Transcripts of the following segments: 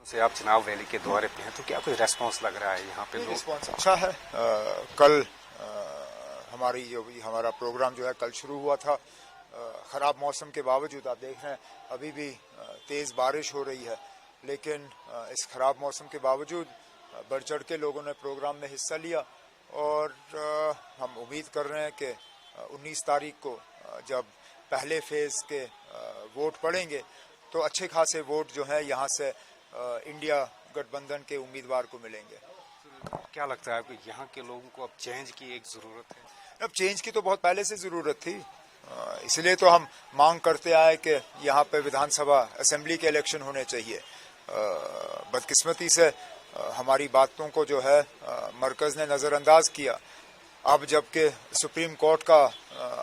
से आप चुनाव वैली के दौरे पे हैं, तो क्या कोई रेस्पॉन्स लग रहा है यहाँ पे? लोग रिस्पॉन्स अच्छा है। कल हमारा प्रोग्राम जो है कल शुरू हुआ था। ख़राब मौसम के बावजूद आप देख रहे हैं अभी भी तेज़ बारिश हो रही है, लेकिन इस ख़राब मौसम के बावजूद बढ़ चढ़ के लोगों ने प्रोग्राम में हिस्सा लिया। और हम उम्मीद कर रहे हैं कि 19 तारीख को जब पहले फेज़ के वोट पड़ेंगे तो अच्छे खासे वोट जो है यहाँ से इंडिया गठबंधन के उम्मीदवार को मिलेंगे। क्या लगता है आपको यहाँ के लोगों को अब चेंज की एक ज़रूरत है? अब चेंज की तो बहुत पहले से ज़रूरत थी, इसलिए तो हम मांग करते आए कि यहाँ पे विधानसभा असेंबली के इलेक्शन होने चाहिए। बदकिस्मती से हमारी बातों को जो है मरकज़ ने नज़रअंदाज किया। अब जबकि सुप्रीम कोर्ट का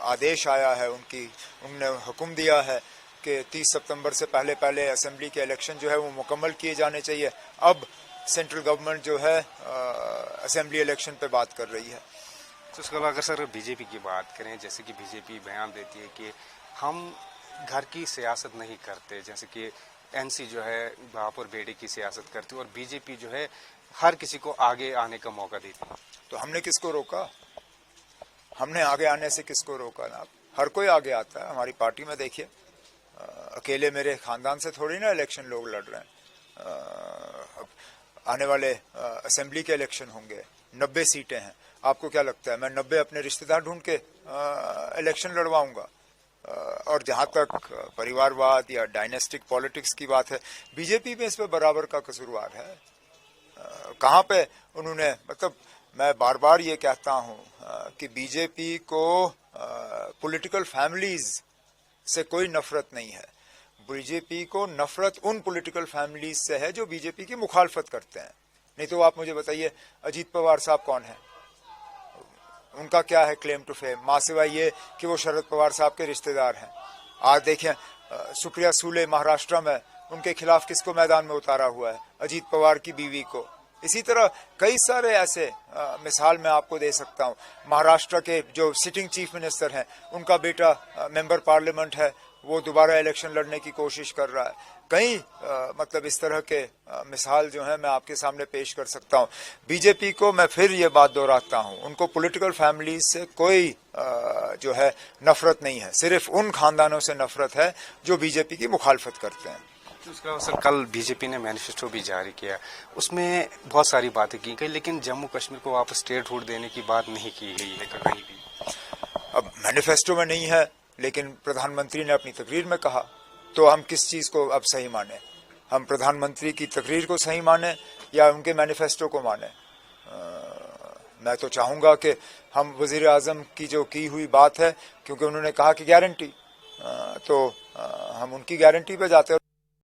आदेश आया है, उनने हुक्म दिया है कि 30 सितंबर से पहले असेंबली के इलेक्शन जो है वो मुकम्मल किए जाने चाहिए। अब सेंट्रल गवर्नमेंट जो है असेंबली इलेक्शन पे बात कर रही है। तो उसके अलावा अगर सर बीजेपी की बात करें, जैसे कि बीजेपी बयान देती है कि हम घर की सियासत नहीं करते, जैसे कि एनसी जो है बाप और बेटे की सियासत करती है, और बीजेपी जो है हर किसी को आगे आने का मौका देती है। तो हमने किसको रोका? हमने आगे आने से किसको रोका? ना, हर कोई आगे आता है। हमारी पार्टी में देखिए, अकेले मेरे खानदान से थोड़ी ना इलेक्शन लोग लड़ रहे हैं। आने वाले असेंबली के इलेक्शन होंगे, 90 सीटें हैं। आपको क्या लगता है मैं 90 अपने रिश्तेदार ढूंढ के इलेक्शन लड़वाऊंगा? और जहां तक परिवारवाद या डायनेस्टिक पॉलिटिक्स की बात है, बीजेपी में इस पर बराबर का कसूरवार है। कहाँ पे उन्होंने, मतलब मैं बार बार ये कहता हूं कि बीजेपी को पॉलिटिकल फैमिलीज से कोई नफरत नहीं है। बीजेपी को नफरत उन पॉलिटिकल फैमिलीज से है जो बीजेपी की मुखालफत करते हैं। नहीं तो आप मुझे बताइए, अजीत पवार साहब कौन है? उनका क्या है क्लेम टू फेम? मां सिवाय ये कि वो शरद पवार साहब के रिश्तेदार हैं। आज देखें सुप्रिया सूले महाराष्ट्र में, उनके खिलाफ किसको मैदान में उतारा हुआ है? अजीत पवार की बीवी को। इसी तरह कई सारे ऐसे मिसाल मैं आपको दे सकता हूं। महाराष्ट्र के जो सिटिंग चीफ मिनिस्टर हैं, उनका बेटा मेंबर पार्लियामेंट है, वो दोबारा इलेक्शन लड़ने की कोशिश कर रहा है। कई मतलब इस तरह के मिसाल जो है मैं आपके सामने पेश कर सकता हूं। बीजेपी को मैं फिर ये बात दोहराता हूं, उनको पॉलिटिकल फैमिलीज से कोई जो है नफरत नहीं है, सिर्फ उन खानदानों से नफरत है जो बीजेपी की मुखालफत करते हैं। उसके अलावा सर कल बीजेपी ने मैनिफेस्टो भी जारी किया, उसमें बहुत सारी बातें की गई, लेकिन जम्मू कश्मीर को वापस स्टेटहुड देने की बात नहीं की गई है कहीं भी। अब मैनिफेस्टो में नहीं है, लेकिन प्रधानमंत्री ने अपनी तकरीर में कहा, तो हम किस चीज़ को अब सही माने? हम प्रधानमंत्री की तकरीर को सही माने या उनके मैनिफेस्टो को माने? मैं तो चाहूँगा कि हम वज़ीर आज़म की जो की हुई बात है, क्योंकि उन्होंने कहा कि गारंटी, तो हम उनकी गारंटी पे जाते हैं।